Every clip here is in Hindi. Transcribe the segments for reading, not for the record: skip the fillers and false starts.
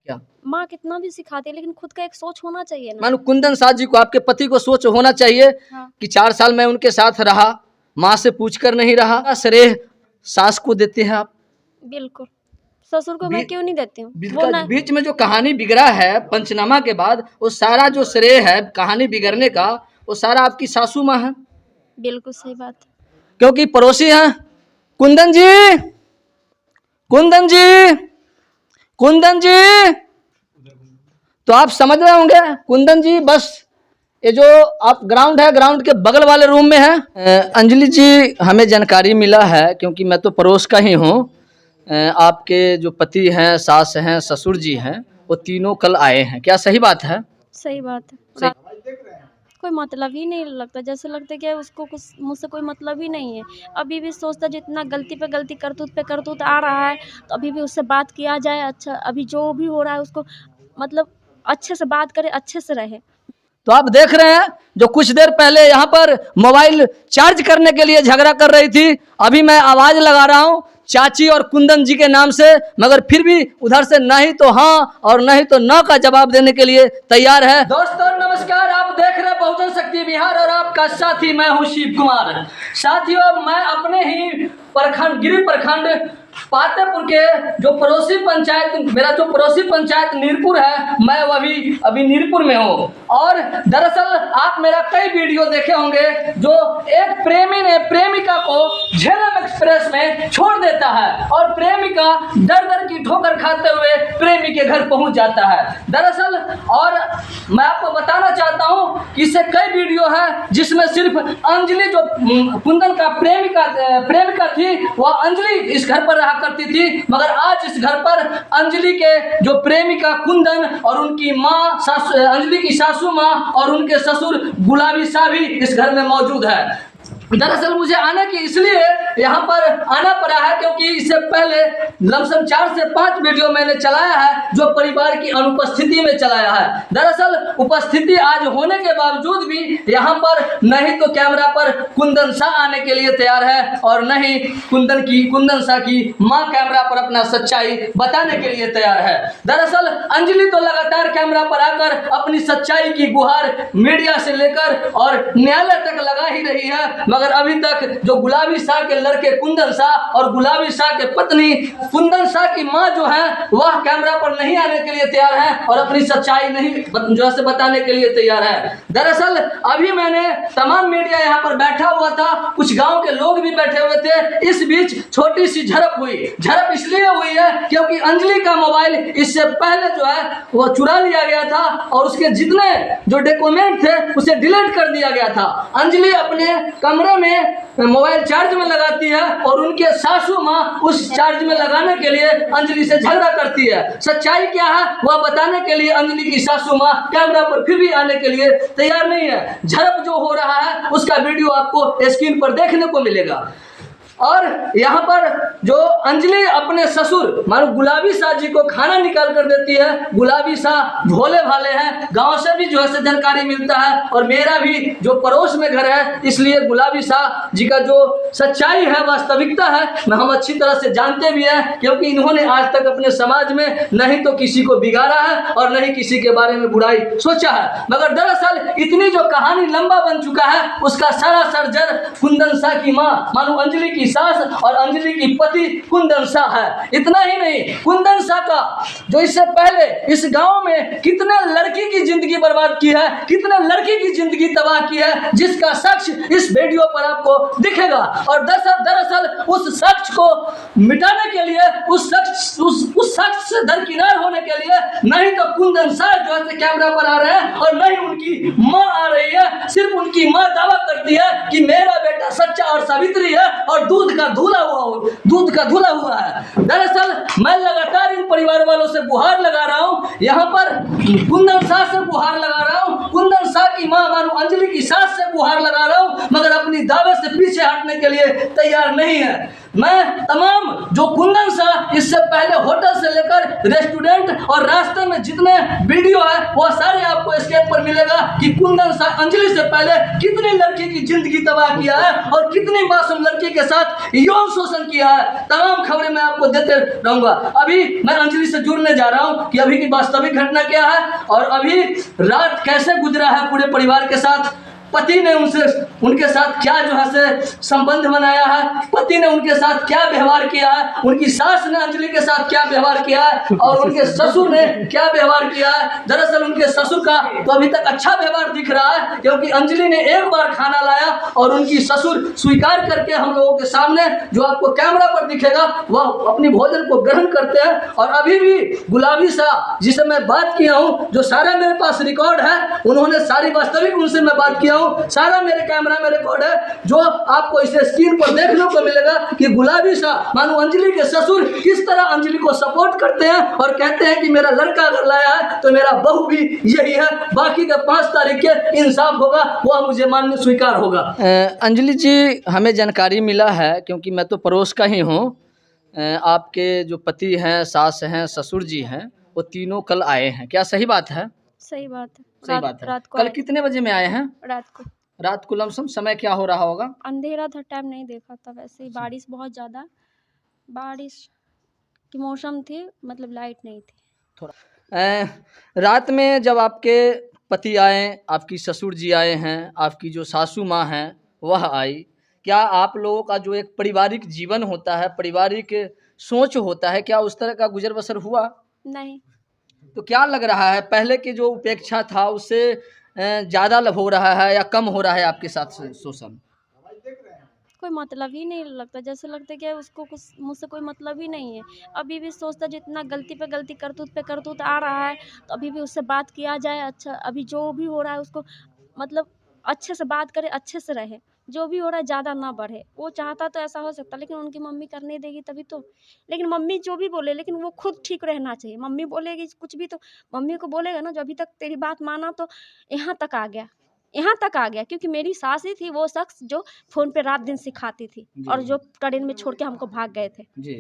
क्या माँ कितना भी सिखाती है लेकिन खुद का एक सोच होना चाहिए ना। मानो कुंदन साथ जी को, आपके पति को सोच होना चाहिए हाँ। कि 4 साल मैं उनके साथ रहा, माँ से पूछ कर नहीं रहा, श्रेय सास को देते हैं आप। बिल्कुल, ससुर को मैं क्यों नहीं देती हूँ, वो का ना। बीच में जो कहानी बिगड़ा है पंचनामा के बाद, वो सारा जो श्रेय है कहानी बिगड़ने का, वो सारा आपकी सासू माँ है। बिल्कुल सही बात है। क्योंकि पड़ोसी हैं। कुंदन जी, कुंदन जी, कुंदन जी, तो आप समझ रहे होंगे कुंदन जी, बस ये जो आप ग्राउंड है, ग्राउंड के बगल वाले रूम में है। अंजलि जी, हमें जानकारी मिला है, क्योंकि मैं तो पड़ोस का ही हूँ, आपके जो पति हैं, सास हैं, ससुर जी हैं, वो तीनों कल आए हैं, क्या सही बात है? सही बात है। सही। कोई मतलब ही नहीं लगता, जैसे लगता है कि उसको कुछ मुझसे कोई मतलब ही नहीं है। अभी भी सोचता जितना गलती पे गलती, करतूत पे करतूत आ रहा है, तो अभी भी उससे बात किया जाए। अच्छा, अभी जो भी हो रहा है उसको मतलब अच्छे से बात करे, अच्छे से रहे। तो आप देख रहे हैं, जो कुछ देर पहले यहाँ पर मोबाइल चार्ज करने के लिए झगड़ा कर रही थी, अभी मैं आवाज लगा रहा हूँ चाची और कुंदन जी के नाम से, मगर फिर भी उधर से नहीं तो हाँ और नहीं तो ना का जवाब देने के लिए तैयार है। दोस्तों नमस्कार, आप देख रहे हैं बहुजन शक्ति बिहार और आपका साथी मैं हूँ शिव कुमार। साथियों, मैं अपने ही प्रखंड, गिरी प्रखंड पातेपुर के जो पड़ोसी पंचायत, मेरा जो पड़ोसी पंचायत नीरपुर है, मैं अभी नीरपुर में हूँ। और दरअसल आप मेरा कई वीडियो देखे होंगे, जो एक प्रेमी ने प्रेमिका को झेलम एक्सप्रेस में छोड़ देता है और प्रेमिका दर दर की ठोकर खाते हुए प्रेमी के घर पहुंच जाता है। दरअसल और मैं आपको बताना चाहता हूं कि इससे कई वीडियो है, जिसमें सिर्फ अंजलि, जो कुंदन का प्रेमिका थी, वह अंजलि इस घर पर करती थी, मगर आज इस घर पर अंजलि के जो प्रेमिका कुंदन और उनकी माँ, अंजलि की सासू माँ और उनके ससुर गुलाबी शाह भी इस घर में मौजूद है। दरअसल मुझे आने की इसलिए यहाँ पर आना पड़ा है, क्योंकि इससे पहले लमसम 4 से 5 वीडियो मैंने चलाया है, जो परिवार की अनुपस्थिति में चलाया है। दरअसल उपस्थिति आज होने के बावजूद भी यहाँ पर नहीं तो कैमरा पर कुंदन शाह आने के लिए तैयार है, और नहीं कुंदन शाह की माँ कैमरा पर अपना सच्चाई बताने के लिए तैयार है। दरअसल अंजलि तो लगातार कैमरा पर आकर अपनी सच्चाई की गुहार मीडिया से लेकर और न्यायालय तक लगा ही रही है, मगर अभी तक जो गुलाबी शाह के लड़के कुंदन शाह और गुलाबी शाह के पत्नी कुंदन शाह की मां जो है, वह कैमरा पर नहीं आने के लिए तैयार है और अपनी सच्चाई नहीं जो है बताने के लिए तैयार है। दरअसल अभी मैंने तमाम मीडिया यहाँ पर बैठा हुआ था, कुछ गांव के लोग भी बैठे हुए थे। इस बीच छोटी सी झड़प हुई। झड़प इसलिए हुई है क्योंकि अंजलि का मोबाइल इससे पहले जो है वो चुरा लिया गया था और उसके जितने जो डॉक्यूमेंट थे उसे डिलीट कर दिया गया था। अंजलि अपने कमरे में मोबाइल चार्ज में लगाती है और उनके सासू माँ उस चार्ज में लगाने के लिए अंजलि से झगड़ा करती है। सच्चाई क्या है वह बताने के लिए अंजलि की सासू माँ कैमरा पर फिर भी आने के लिए तैयार नहीं है। झड़प जो हो रहा है उसका वीडियो आपको स्क्रीन पर देखने को मिलेगा। और यहाँ पर जो अंजलि अपने ससुर मानो गुलाबी शाह जी को खाना निकाल कर देती है। गुलाबी शाह भोले भाले हैं, गांव से भी जो है जानकारी मिलता है, और मेरा भी जो पड़ोस में घर है, इसलिए गुलाबी शाह जी का जो सच्चाई है, वास्तविकता है, हम अच्छी तरह से जानते भी हैं, क्योंकि इन्होंने आज तक अपने समाज में नहीं तो किसी को बिगाड़ा है और नहीं किसी के बारे में बुराई सोचा है। मगर दरअसल इतनी जो कहानी लंबा बन चुका है, उसका सारा सरजर कुंदन शाह की माँ मानो अंजलि की सास और अंजलि की पति कुंदन शाह है। इतना ही नहीं, कुंदन शाह का जो इससे पहले इस गांव में कितने लड़की की जिंदगी बर्बाद की है, कितने लड़की की जिंदगी तबाह की है, जिसका शख्स इस वीडियो पर आपको दिखेगा। और दरअसल उस शख्स को मिटाने के लिए, उस शख्स से दरकिनार होने के लिए नहीं तो कुंदन शाह जो है कैमरा पर आ रहे हैं और नहीं उनकी माँ आ रही है। सिर्फ उनकी माँ दावा करती है कि मेरा बेटा सच्चा और सावित्री है और दूध का धुला हुआ है। दरअसल मैं लगातार इन परिवार वालों से गुहार लगा रहा हूँ, यहाँ पर कुंदन शाह से गुहार लगा रहा हूँ, कुंदन शाह की माँ मानो अंजलि की सास से गुहार लगा रहा हूँ, मगर अपनी दावे से पीछे हटने के लिए तैयार नहीं है। मैं तमाम जो कुंदन शाह इससे पहले होटल से लेकर रेस्टोरेंट और रास्ते में जितने वीडियो है, वो सारे आपको स्क्रीन पर मिलेगा कि कुंदन शाह अंजलि से पहले कितनी लड़की की जिंदगी तबाह किया है और कितनी मासूम लड़की के साथ यौन शोषण किया है। तमाम खबरें मैं आपको देते रहूंगा। अभी मैं अंजलि से जुड़ने जा रहा हूं कि अभी की वास्तविक घटना क्या है और अभी रात कैसे गुजरा है पूरे परिवार के साथ। पति ने उनके साथ क्या जो है से संबंध बनाया है, पति ने उनके साथ क्या व्यवहार किया है, उनकी सास ने अंजलि के साथ क्या व्यवहार किया है और उनके ससुर ने क्या व्यवहार किया है। दरअसल उनके ससुर का तो अभी तक अच्छा व्यवहार दिख रहा है क्योंकि अंजलि ने एक बार खाना लाया और उनकी ससुर स्वीकार करके हम लोगों के सामने जो आपको कैमरा पर दिखेगा वह अपनी भोजन को ग्रहण करते हैं। और अभी भी गुलाबी शाह जिसे मैं बात किया हूँ, जो सारा मेरे पास रिकॉर्ड है, उन्होंने सारी वास्तविक उनसे मैं बात किया हूँ, सारा मेरे कैमरा में रिकॉर्ड है, जो आपको इसे स्क्रीन पर देखने को मिलेगा कि गुलाबी शाह मानो अंजलि के ससुर किस तरह अंजलि को सपोर्ट करते हैं और कहते हैं कि मेरा लड़का अगर लाया है तो मेरा बहू भी यही है, बाकी का 5 तारीख के इंसाफ होगा, वह मुझे मानने स्वीकार होगा। अंजलि जी, हमें जानकारी मिला है क्योंकि मैं तो पड़ोस का ही हूँ, आपके जो पति हैं, सास हैं, ससुर जी हैं, वो तीनों कल आए हैं, क्या सही बात है? सही बात है। सही बात है। रात को कल आए। कितने बजे में आए हैं? रात को लमसम समय क्या हो रहा होगा? अंधेरा था, टाइम नहीं देखा था, वैसे ही बारिश बहुत ज़्यादा, बारिश की मौसम थी, मतलब लाइट नहीं थी। थोड़ा रात में जब आपके पति आए, आपकी ससुर जी आए हैं, आपकी जो सासू माँ हैं वह आई, क्या आप लोगों का जो एक पारिवारिक जीवन होता है, पारिवारिक सोच होता है, क्या उस तरह का गुजर बसर हुआ? नहीं। तो क्या लग रहा है पहले की जो उपेक्षा था उससे ज़्यादा हो रहा है या कम हो रहा है आपके साथ शोषण? कोई मतलब ही नहीं लगता, जैसे लगता है कि उसको कुछ मुझसे कोई मतलब ही नहीं है। अभी भी सोचता जितना गलती पे गलती, करतूत पे करतूत आ रहा है, तो अभी भी उससे बात किया जाए। अच्छा, अभी जो भी हो रहा है उसको मतलब अच्छे से बात करे, अच्छे से रहे, जो भी हो रहा है ज़्यादा ना बढ़े। वो चाहता तो ऐसा हो सकता, लेकिन उनकी मम्मी करने देगी तभी तो। लेकिन मम्मी जो भी बोले, लेकिन वो खुद ठीक रहना चाहिए। मम्मी बोलेगी कुछ भी तो मम्मी को बोलेगा ना, जो अभी तक तेरी बात माना तो यहाँ तक आ गया, यहाँ तक आ गया। क्योंकि मेरी सास ही थी वो शख्स जो फ़ोन पे रात दिन सिखाती थी और जो ट्रेन में छोड़ के हमको भाग गए थे। जी।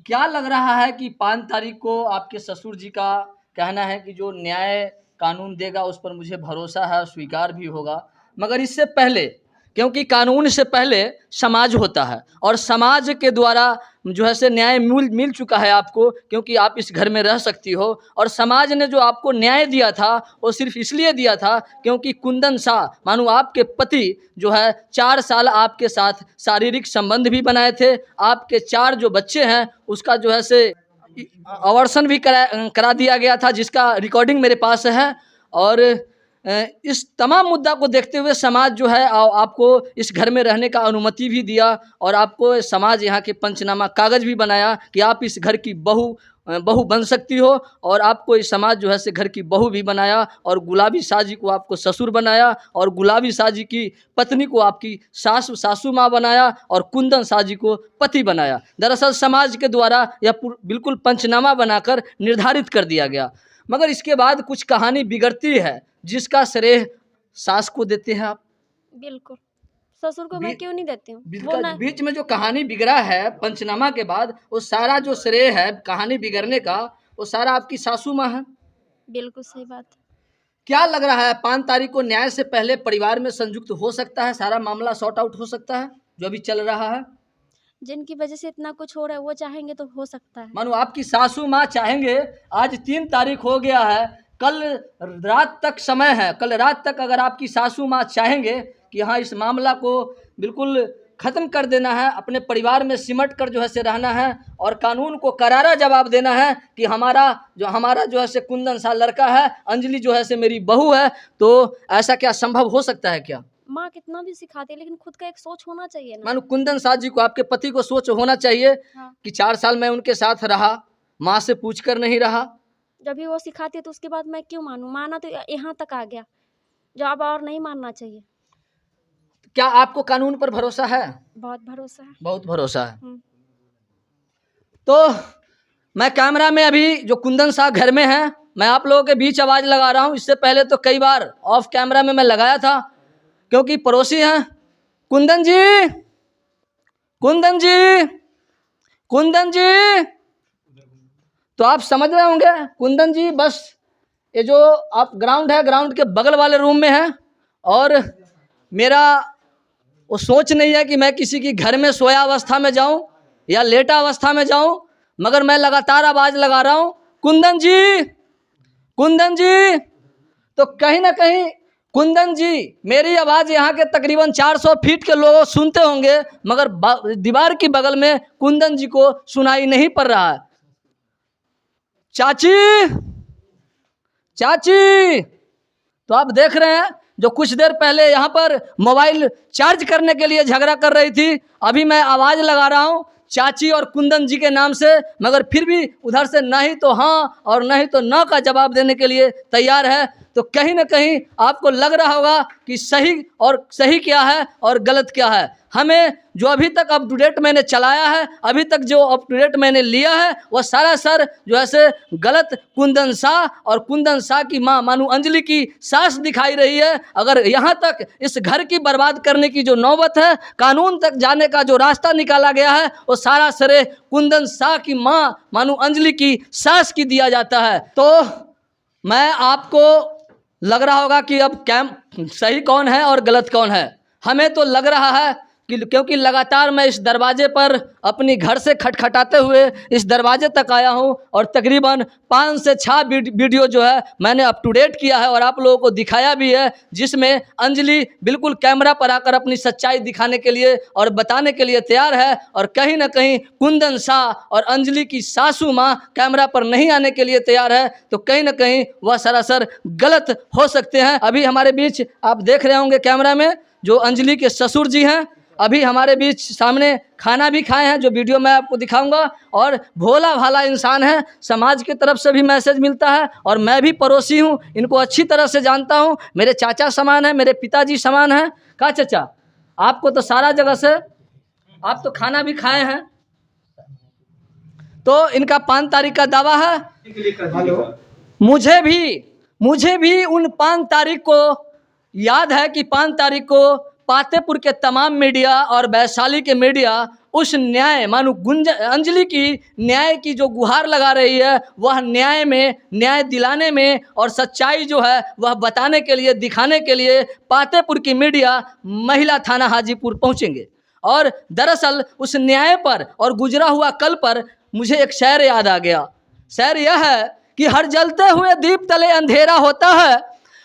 क्या लग रहा है कि 5 तारीख को आपके ससुर जी का कहना है कि जो न्याय कानून देगा उस पर मुझे भरोसा है, स्वीकार भी होगा, मगर इससे पहले, क्योंकि कानून से पहले समाज होता है और समाज के द्वारा जो है से न्याय मिल चुका है आपको, क्योंकि आप इस घर में रह सकती हो। और समाज ने जो आपको न्याय दिया था वो सिर्फ इसलिए दिया था क्योंकि कुंदन शाह मानो आपके पति जो है 4 साल आपके साथ शारीरिक संबंध भी बनाए थे, आपके 4 जो बच्चे हैं उसका जो है से अवर्सन भी करा दिया गया था, जिसका रिकॉर्डिंग मेरे पास है। और इस तमाम मुद्दा को देखते हुए समाज जो है आपको इस घर में रहने का अनुमति भी दिया और आपको समाज यहाँ के पंचनामा कागज़ भी बनाया कि आप इस घर की बहू बन सकती हो। और आपको इस समाज जो है से घर की बहू भी बनाया और गुलाबी शाह जी को आपको ससुर बनाया और गुलाबी शाह जी की पत्नी को आपकी सासू माँ बनाया और कुंदन शाह जी को पति बनाया। दरअसल समाज के द्वारा यह बिल्कुल पंचनामा बनाकर निर्धारित कर दिया गया, मगर इसके बाद कुछ कहानी बिगड़ती है जिसका श्रेय सास को देते हैं आप। बिल्कुल, ससुर को मैं क्यों नहीं देती हूँ? बीच में जो कहानी बिगड़ा है पंचनामा के बाद, वो सारा जो श्रेय है कहानी बिगड़ने का, वो सारा आपकी सासू माँ है। बिल्कुल सही बात। क्या लग रहा है 5 तारीख को न्याय से पहले परिवार में संयुक्त हो सकता है, सारा मामला सॉर्ट आउट हो सकता है जो अभी चल रहा है? जिनकी वजह से इतना कुछ हो रहा है वो चाहेंगे तो हो सकता है। मानो आपकी सासू माँ चाहेंगे, आज 3 तारीख हो गया है, कल रात तक समय है, कल रात तक अगर आपकी सासू माँ चाहेंगे कि हाँ इस मामला को बिल्कुल ख़त्म कर देना है, अपने परिवार में सिमट कर जो है से रहना है और कानून को करारा जवाब देना है कि हमारा जो है से कुंदन शाह लड़का है, अंजलि जो है से मेरी बहू है, तो ऐसा क्या संभव हो सकता है क्या? माँ कितना भी सिखाती है लेकिन खुद का एक सोच होना चाहिए ना। मानो कुंदन शाह जी को, आपके पति को सोच होना चाहिए। हाँ। कि 4 साल मैं उनके साथ रहा, माँ से पूछ कर नहीं रहा। जब भी वो सिखाती है तो उसके बाद मैं क्यों मानूं? माना तो यहाँ तक आ गया, जो अब और नहीं मानना चाहिए। क्या आपको कानून पर भरोसा है? बहुत भरोसा है। बहुत भरोसा है। तो मैं कैमरा में अभी जो कुंदन शाह घर में है, मैं आप लोगों के बीच आवाज़ लगा रहा हूँ। इससे पहले तो कई बार ऑफ कैमरा में मैं लगाया था, क्योंकि पड़ोसी हैं। कुंदन जी, कुंदन जी, कुंदन जी, तो आप समझ रहे होंगे कुंदन जी बस ये जो आप ग्राउंड है, ग्राउंड के बगल वाले रूम में है। और मेरा वो सोच नहीं है कि मैं किसी की घर में सोया अवस्था में जाऊं या लेटा अवस्था में जाऊं, मगर मैं लगातार आवाज़ लगा रहा हूं, कुंदन जी, कुंदन जी। तो कहीं ना कहीं कुंदन जी, मेरी आवाज़ यहाँ के तकरीबन 400 फीट के लोग सुनते होंगे, मगर दीवार की बगल में कुंदन जी को सुनाई नहीं पड़ रहा है। चाची, चाची, तो आप देख रहे हैं जो कुछ देर पहले यहाँ पर मोबाइल चार्ज करने के लिए झगड़ा कर रही थी, अभी मैं आवाज़ लगा रहा हूँ चाची और कुंदन जी के नाम से, मगर फिर भी उधर से नहीं तो हाँ और नहीं तो ना का जवाब देने के लिए तैयार है। तो कहीं ना कहीं आपको लग रहा होगा कि सही क्या है और गलत क्या है। हमें जो अभी तक अप टू डेट मैंने चलाया है, अभी तक जो अप टू डेट मैंने लिया है, वह सारा सर जो ऐसे गलत कुंदन शाह और कुंदन शाह की मां मानू अंजलि की सास दिखाई रही है। अगर यहाँ तक इस घर की बर्बाद करने की जो नौबत है, कानून तक जाने का जो रास्ता निकाला गया है, वो सारा सरे कुंदन शाह की मां मानू अंजलि की सास की दिया जाता है। तो मैं आपको लग रहा होगा कि अब सही कौन है और गलत कौन है। हमें तो लग रहा है कि क्योंकि लगातार मैं इस दरवाजे पर अपनी घर से खटखटाते हुए इस दरवाजे तक आया हूं और तकरीबन 5 से 6 वीडियो जो है मैंने अप टू डेट किया है और आप लोगों को दिखाया भी है, जिसमें अंजलि बिल्कुल कैमरा पर आकर अपनी सच्चाई दिखाने के लिए और बताने के लिए तैयार है, और कहीं ना कहीं कुंदन शाह और अंजलि की सासू माँ कैमरा पर नहीं आने के लिए तैयार है। तो कहीं ना कहीं वह सरासर गलत हो सकते हैं। अभी हमारे बीच आप देख रहे होंगे कैमरा में जो अंजलि के ससुर जी हैं, अभी हमारे बीच सामने खाना भी खाए हैं, जो वीडियो मैं आपको दिखाऊंगा। और भोला भाला इंसान है, समाज की तरफ से भी मैसेज मिलता है और मैं भी पड़ोसी हूं, इनको अच्छी तरह से जानता हूं। मेरे चाचा समान है, मेरे पिताजी समान हैं। का चाचा, आपको तो सारा जगह से, आप तो खाना भी खाए हैं। तो इनका 5 तारीख का दावा है। मुझे भी उन 5 तारीख को याद है कि 5 तारीख को पातेपुर के तमाम मीडिया और वैशाली के मीडिया उस न्याय मानो अंजलि की न्याय की जो गुहार लगा रही है, वह न्याय दिलाने में और सच्चाई जो है वह बताने के लिए, दिखाने के लिए पातेपुर की मीडिया महिला थाना हाजीपुर पहुंचेंगे। और दरअसल उस न्याय पर और गुजरा हुआ कल पर मुझे एक शेर याद आ गया। शेर यह है कि हर जलते हुए दीप तले अंधेरा होता है,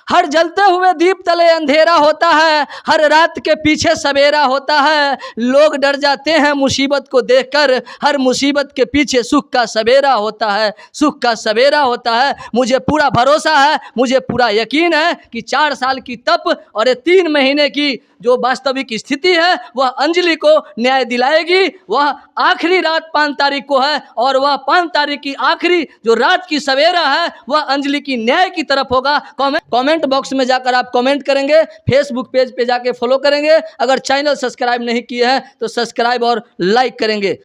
हर जलते हुए दीप तले अंधेरा होता है, हर रात के पीछे सवेरा होता है। लोग डर जाते हैं मुसीबत को देखकर, हर मुसीबत के पीछे सुख का सवेरा होता है, सुख का सवेरा होता है। मुझे पूरा भरोसा है, मुझे पूरा यकीन है कि 4 साल की तप और ये 3 महीने की जो वास्तविक स्थिति है वह अंजलि को न्याय दिलाएगी। वह आखिरी रात 5 तारीख को है और वह 5 तारीख की आखिरी जो रात की सवेरा है वह अंजलि की न्याय की तरफ होगा। कमेंट बॉक्स में जाकर आप कमेंट करेंगे, फेसबुक पेज पे जाके फॉलो करेंगे, अगर चैनल सब्सक्राइब नहीं किए हैं तो सब्सक्राइब और लाइक करेंगे।